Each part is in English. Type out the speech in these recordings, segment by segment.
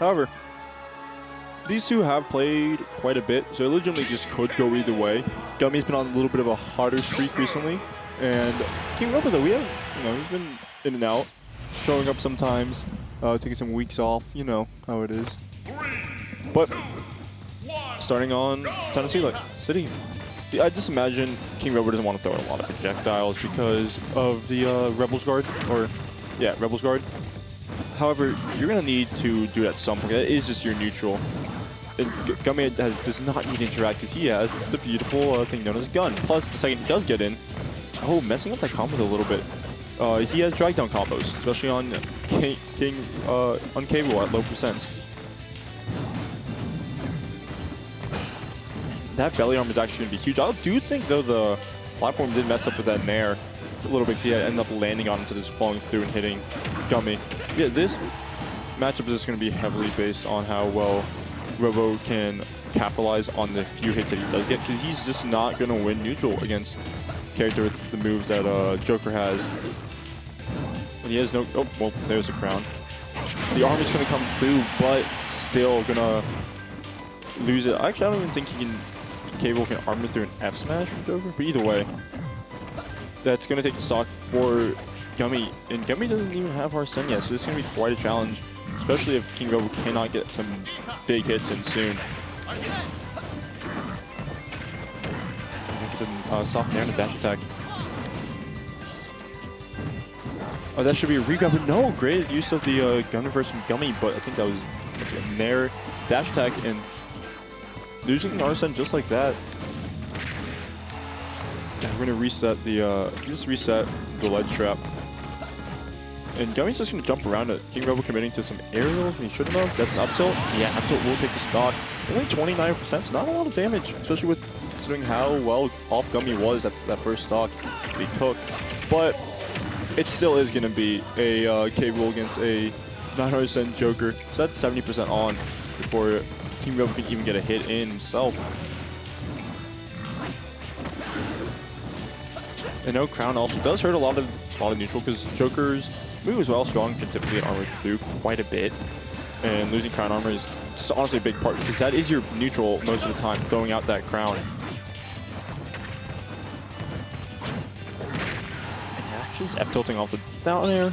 However, these two have played quite a bit, so it legitimately just could go either way. Gummy's been on a little bit of a harder streak recently, and KingRoBo, though, he's been in and out, showing up sometimes, taking some weeks off. You know how it is. But starting on Tennessee City, I just imagine KingRoBo doesn't want to throw a lot of projectiles because of the Rebels Guard, Rebels Guard. However, you're going to need to do it at some point. That is just your neutral. And Gummy does not need to interact because he has the beautiful thing known as gun. Plus, the second he does get in, messing up that combo a little bit. He has drag down combos, especially on on Cable at low percents. That belly arm is actually going to be huge. I do think, though, the platform did mess up with that nair a little bit because he ended up landing on instead of just falling through and hitting Gummy. Yeah, this matchup is just going to be heavily based on how well Robo can capitalize on the few hits that he does get, because he's just not going to win neutral against character with the moves that Joker has. And he has no... Oh, well, there's a crown. The arm is going to come through, but still going to lose it. Actually, I don't even think Cable can armor through an F smash from Joker, but either way, that's going to take the stock for Gummy, and Gummy doesn't even have Arsene yet, so this is going to be quite a challenge, especially if KingRoBo cannot get some big hits in soon. Soft nair and a dash attack. Oh, that should be a regrab, but no, great use of the gun reverse from Gummy, but I think that was a nair dash attack, and losing Arsene just like that. Yeah, we're gonna reset the reset the ledge trap. And Gummy's just going to jump around it. KingRoBo committing to some aerials when he shouldn't have. That's an up tilt. Yeah, up tilt will take the stock. Only 29%, so not a lot of damage, especially with considering how well off Gummy was at that first stock he took. But it still is going to be a Cable against a 900% Joker. So that's 70% on before KingRoBo can even get a hit in himself. And no crown also does hurt a lot of neutral because Joker's moves, while strong, can typically get armored through quite a bit. And losing crown armor is just honestly a big part because that is your neutral most of the time, throwing out that crown. And actually F-tilting off the down air.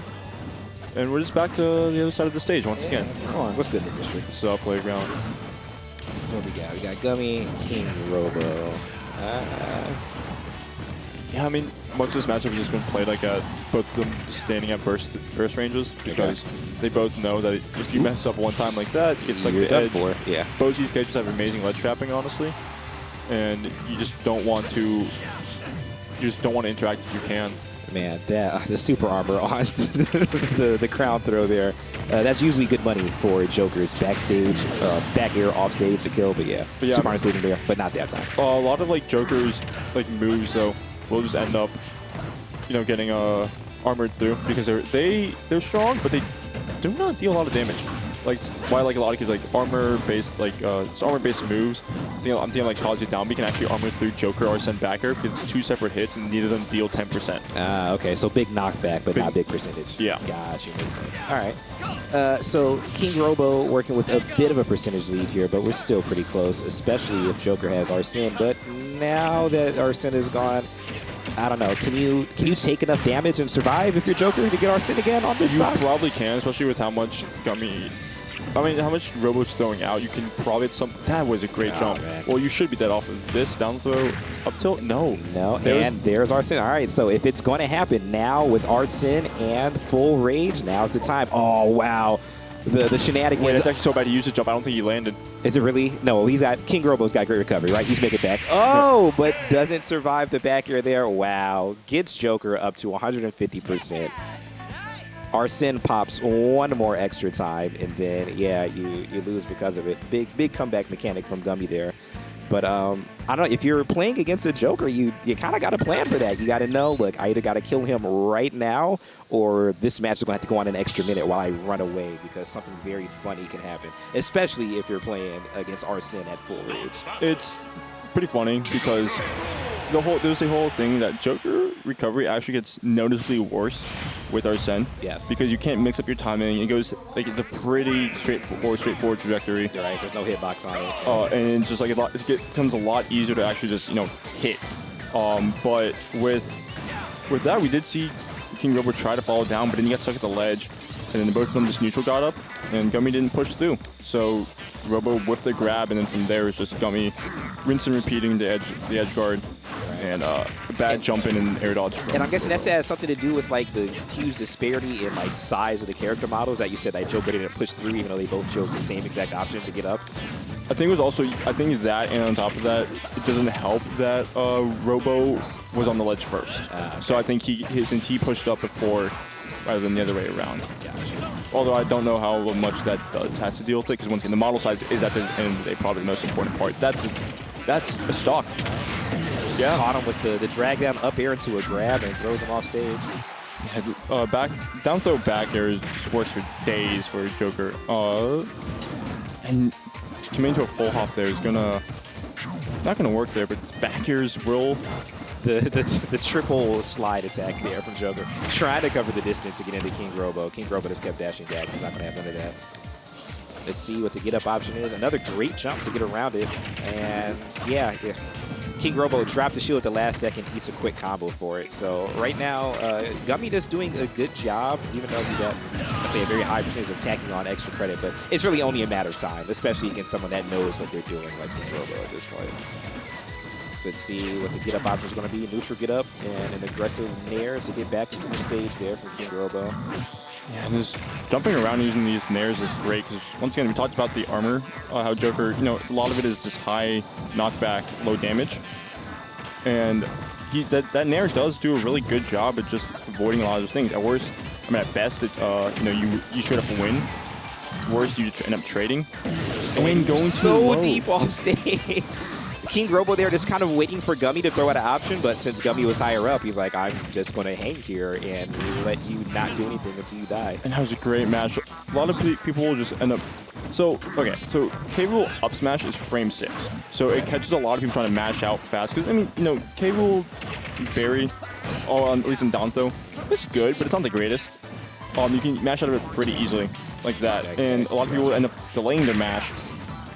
And we're just back to the other side of the stage once again. Come on, what's good in the district? This is playground. What we got? We got Gummy, KingRoBo. Yeah, I mean, much of this matchup has just been played like at both of them standing at burst ranges because they both know that if you mess up one time like that, it's like the edge. Yeah. Both these characters have amazing ledge trapping, honestly, and you just don't want to. You just don't want to interact if you can. Man, the super armor on the crown throw there. That's usually good money for Joker's backstage, back air, off stage to kill. But yeah super armor saving there, but not that time. A lot of like Joker's moves though will just end up, getting armored through because they're strong, but they do not deal a lot of damage. Like why a lot of kids like armor-based moves. I'm thinking like Cause You Down. We can actually armor through Joker or send backer because it's two separate hits and neither of them deal 10%. Okay, so big knockback, but not big percentage. Yeah. Gotcha, makes sense. All right. So KingRoBo working with a bit of a percentage lead here, but we're still pretty close, especially if Joker has Arsene. But now that Arsene is gone, I don't know. Can you take enough damage and survive if you're Joker to get Arsene again on this stock? You probably can, especially with how much how much Robo's throwing out. You can probably get some. That was a great jump. Man. Well, you should be that off of this down throw up tilt. No. And there's Arsene. All right, so if it's going to happen now with Arsene and full rage, now's the time. Oh wow. The shenanigans. Wait, it's actually so bad he used the jump. I don't think he landed. Is it really? No, KingRoBo's got great recovery, right? He's making it back. Oh, but doesn't survive the back air there. Wow. Gets Joker up to 150%. Arsene pops one more extra time, and then, yeah, you lose because of it. Big comeback mechanic from Gummy there. But I don't know, if you're playing against a Joker, you kind of got to plan for that. You got to know, look, I either got to kill him right now, or this match is going to have to go on an extra minute while I run away because something very funny can happen, especially if you're playing against Arsene at full rage. It's pretty funny because there's the whole thing that Joker recovery actually gets noticeably worse with Arsene. Yes. Because you can't mix up your timing. It goes like it's a pretty straightforward trajectory. You're right. There's no hitbox on it. And it's just like it becomes a lot easier to actually just hit. But with that, we did see KingRoBo try to follow down, but then he got stuck at the ledge, and then both of them just neutral got up, and Gummy didn't push through. So Robo whiffed the grab, and then from there it's just Gummy rinse and repeating the edge guard, and bad jumping and air dodge. And I'm guessing that has something to do with like the huge disparity in like size of the character models that you said that Joker didn't push through, even though they both chose the same exact option to get up. I think it was also, that, and on top of that, it doesn't help that Robo was on the ledge first. Okay. So I think since he pushed up before, rather than the other way around. Gotcha. Although I don't know how much that has to deal with it, because once again, the model size is at the end of the day probably the most important part. That's a stock. Yeah. Caught him with the drag down up air into a grab and throws him off stage. Yeah, down throw back air just works for days for Joker. And coming into a full hop there is not gonna work there, but it's back airs will. The triple slide attack there from Joker. Trying to cover the distance to get into KingRoBo. KingRoBo just kept dashing back. He's not going to have none of that. Let's see what the get-up option is. Another great jump to get around it. And, yeah, KingRoBo dropped the shield at the last second. Eats a quick combo for it. So right now, Gummy just doing a good job, even though he's at, let's say, a very high percentage of tacking on extra credit. But it's really only a matter of time, especially against someone that knows what they're doing, like KingRoBo at this point. So let's see what the get-up option is going to be. Neutral get-up and an aggressive nair to get back to center stage there from KingRoBo. Yeah, and just jumping around using these nairs is great, because once again, we talked about the armor, how Joker, a lot of it is just high knockback, low damage. And that nair does do a really good job at just avoiding a lot of those things. At worst, at best, you straight up win. Worst, you end up trading. And going so deep off stage. KingRoBo there just kind of waiting for Gummy to throw out an option, but since Gummy was higher up, he's like, I'm just going to hang here and let you not do anything until you die. And that was a great match. A lot of people will just end up... So K-Rool up smash is frame 6. So it catches a lot of people trying to mash out fast. Because, K-Rool berry, at least in down throw, it's good, but it's not the greatest. You can mash out of it pretty easily, like that. Okay, and a lot of people end up delaying their mash,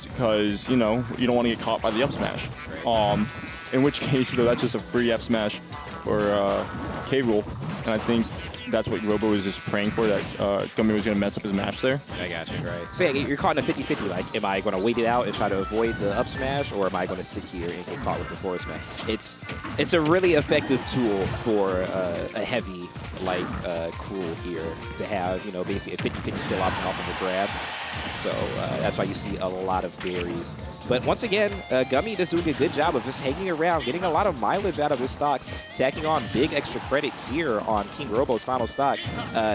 because, you don't want to get caught by the up smash. In which case, that's just a free F smash for K-Rool. And I think that's what Robo is just praying for, that Gummy was going to mess up his match there. I got you, right. So yeah, you're caught in a 50-50. Like, am I going to wait it out and try to avoid the up smash, or am I going to sit here and get caught with the forward smash? It's a really effective tool for a heavy like Cruel here to have, basically a 50-50 kill option off of the grab. So that's why you see a lot of berries. But once again, Gummy is doing a good job of just hanging around, getting a lot of mileage out of his stocks, tacking on big extra credit here on KingRoBo's final stock.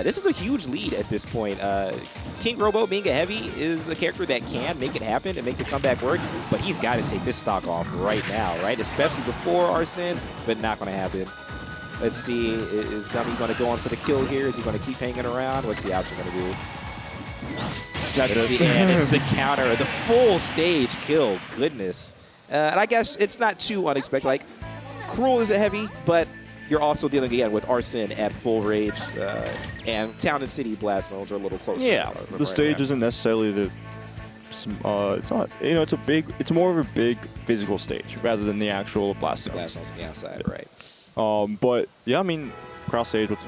This is a huge lead at this point. KingRoBo, being a heavy, is a character that can make it happen and make the comeback work, but he's got to take this stock off right now, right? Especially before Arsene, but not going to happen. Let's see, is Gummy going to go on for the kill here? Is he going to keep hanging around? What's the option going to be? That's it. And it's the counter, the full stage kill. Goodness. And I guess it's not too unexpected. Like, Cruel is a heavy, but you're also dealing again with Arsene at full rage, and Town and City blast zones are a little closer. Yeah, the stage isn't necessarily the. It's not. It's more of a big physical stage rather than the actual blast zone. Blast zones on the outside, right? But yeah, cross stage with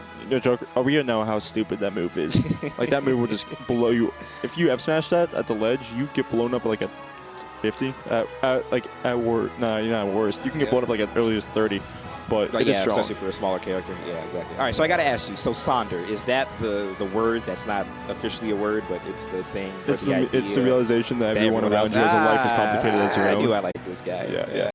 Joker. We gonna know how stupid that move is. Like, that move will just blow you. If you F smash that at the ledge, you get blown up like at 50. At worst, you're not at worst. You can get blown up like at early as 30. But it is strong. Especially for a smaller character. Yeah, exactly. All right, so I got to ask you. So Sonder, is that the word that's not officially a word, but it's the thing? It's the realization that everyone around you has a life as complicated as your own. I knew I liked this guy. Yeah.